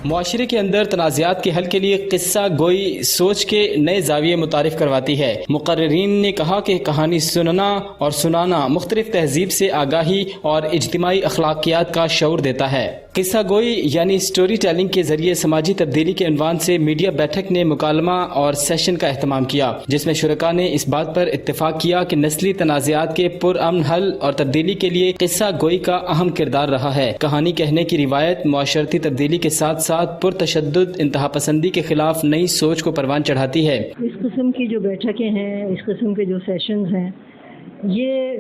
معاشرے کے اندر تنازعات کے حل کے لیے قصہ گوئی سوچ کے نئے زاویے متعارف کرواتی ہے۔ مقررین نے کہا کہ کہانی سننا اور سنانا مختلف تہذیب سے آگاہی اور اجتماعی اخلاقیات کا شعور دیتا ہے۔ قصہ گوئی یعنی سٹوری ٹیلنگ کے ذریعے سماجی تبدیلی کے عنوان سے میڈیا بیٹھک نے مکالمہ اور سیشن کا اہتمام کیا، جس میں شرکاء نے اس بات پر اتفاق کیا کہ نسلی تنازعات کے پرامن حل اور تبدیلی کے لیے قصہ گوئی کا اہم کردار رہا ہے۔ کہانی کہنے کی روایت معاشرتی تبدیلی کے ساتھ ساتھ پرتشدد انتہا پسندی کے خلاف نئی سوچ کو پروان چڑھاتی ہے۔ اس قسم کی جو بیٹھکیں ہیں، اس قسم کے جو سیشنز ہیں، یہ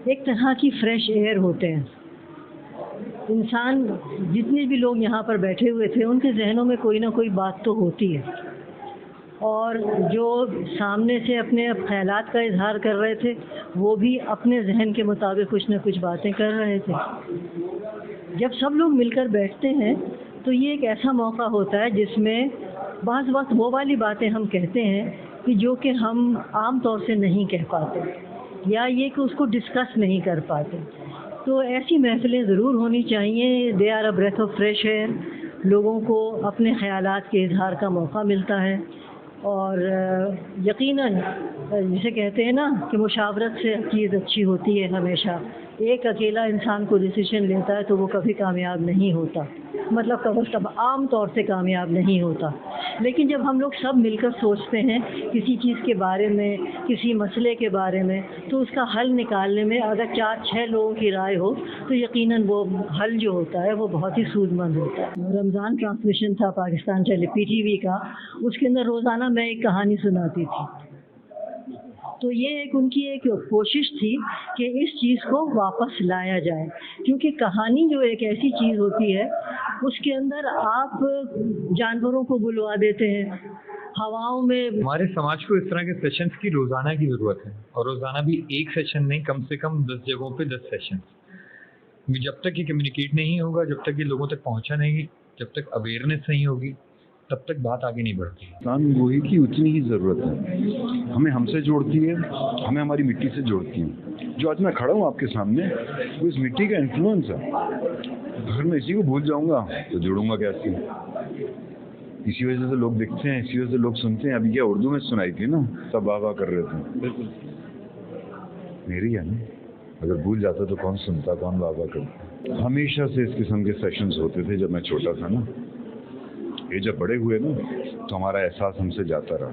ایک طرح کی فریش ایئر ہوتے ہیں۔ انسان جتنے بھی لوگ یہاں پر بیٹھے ہوئے تھے، ان کے ذہنوں میں کوئی نہ کوئی بات تو ہوتی ہے، اور جو سامنے سے اپنے خیالات کا اظہار کر رہے تھے وہ بھی اپنے ذہن کے مطابق کچھ نہ کچھ باتیں کر رہے تھے۔ جب سب لوگ مل کر بیٹھتے ہیں تو یہ ایک ایسا موقع ہوتا ہے جس میں بعض وقت وہ والی باتیں ہم کہتے ہیں کہ جو کہ ہم عام طور سے نہیں کہہ پاتے، یا یہ کہ اس کو ڈسکس نہیں کر پاتے۔ تو ایسی محفلیں ضرور ہونی چاہیے۔ They are a breath of fresh air, لوگوں کو اپنے خیالات کے اظہار کا موقع ملتا ہے، اور یقیناً جسے کہتے ہیں نا کہ مشاورت سے چیز اچھی ہوتی ہے ہمیشہ۔ ایک اکیلا انسان کو ڈیسیشن لیتا ہے تو وہ کبھی کامیاب نہیں ہوتا، مطلب کبھی عام طور سے کامیاب نہیں ہوتا۔ لیکن جب ہم لوگ سب مل کر سوچتے ہیں کسی چیز کے بارے میں، کسی مسئلے کے بارے میں، تو اس کا حل نکالنے میں اگر 4-6 لوگوں کی رائے ہو تو یقیناً وہ حل جو ہوتا ہے وہ بہت ہی سود مند ہوتا ہے۔ رمضان ٹرانسمیشن تھا پاکستان پی ٹی وی کا، اس کے اندر روزانہ میں ایک کہانی سناتی تھی، تو یہ ان کی ایک کوشش تھی کہ اس چیز کو واپس لایا جائے، کیونکہ کہانی جو ایک ایسی چیز ہوتی ہے اس کے اندر آپ جانوروں کو بلوا دیتے ہیں، ہواؤں میں۔ ہمارے سماج کو اس طرح کے سیشنز کی روزانہ کی ضرورت ہے، اور روزانہ بھی ایک سیشن نہیں، کم سے کم 10 جگہوں پہ 10 سیشن۔ جب تک یہ کمیونیکیٹ نہیں ہوگا، جب تک یہ لوگوں تک پہنچا نہیں، جب تک اویئرنیس نہیں ہوگی، تب تک بات آگے نہیں بڑھتی۔ انسان گوئی کی اتنی ہی ضرورت ہے، ہمیں ہم سے جوڑتی ہے، ہمیں ہماری مٹی سے جوڑتی ہے۔ جو آج میں کھڑا ہوں آپ کے سامنے، وہ اس مٹی کا انفلوئنس ہے۔ اگر میں اسی کو بھول جاؤں گا تو جوڑوں گا کیسے؟ اسی وجہ سے لوگ دکھتے ہیں، اسی وجہ سے لوگ سنتے ہیں۔ ابھی کیا اردو میں سنائی تھی نا، سب واہ واہ کر رہے تھے، بالکل میری ہے نا۔ اگر بھول جاتا تو کون سنتا، کون واہ واہ کرتا؟ ہمیشہ سے اس قسم کے سیشنز ہوتے تھے جب میں چھوٹا تھا نا۔ یہ جب بڑے ہوئے نا تو ہمارا احساس ہم سے جاتا رہا،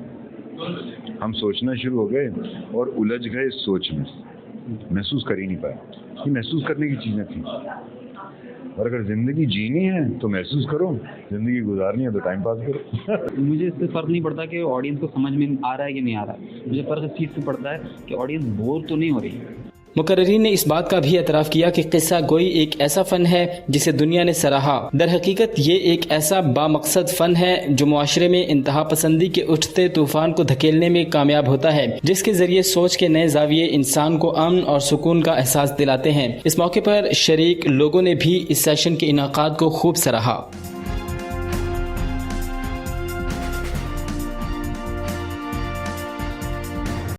ہم سوچنا شروع ہو گئے اور الجھ گئے اس سوچ میں، محسوس کر ہی نہیں پائے۔ یہ محسوس کرنے کی چیزیں تھیں، اور اگر زندگی جینی ہے تو محسوس کرو، زندگی گزارنی ہے تو ٹائم پاس کرو۔ مجھے اس سے فرق نہیں پڑتا کہ آڈینس کو سمجھ میں آ رہا ہے کہ نہیں آ رہا ہے، مجھے فرق اس چیز سے پڑتا ہے کہ آڈینس بور تو نہیں ہو رہی۔ مقررین نے اس بات کا بھی اعتراف کیا کہ قصہ گوئی ایک ایسا فن ہے جسے دنیا نے سراہا۔ در حقیقت یہ ایک ایسا بامقصد فن ہے جو معاشرے میں انتہا پسندی کے اٹھتے طوفان کو دھکیلنے میں کامیاب ہوتا ہے، جس کے ذریعے سوچ کے نئے زاویے انسان کو امن اور سکون کا احساس دلاتے ہیں۔ اس موقع پر شریک لوگوں نے بھی اس سیشن کے انعقاد کو خوب سراہا۔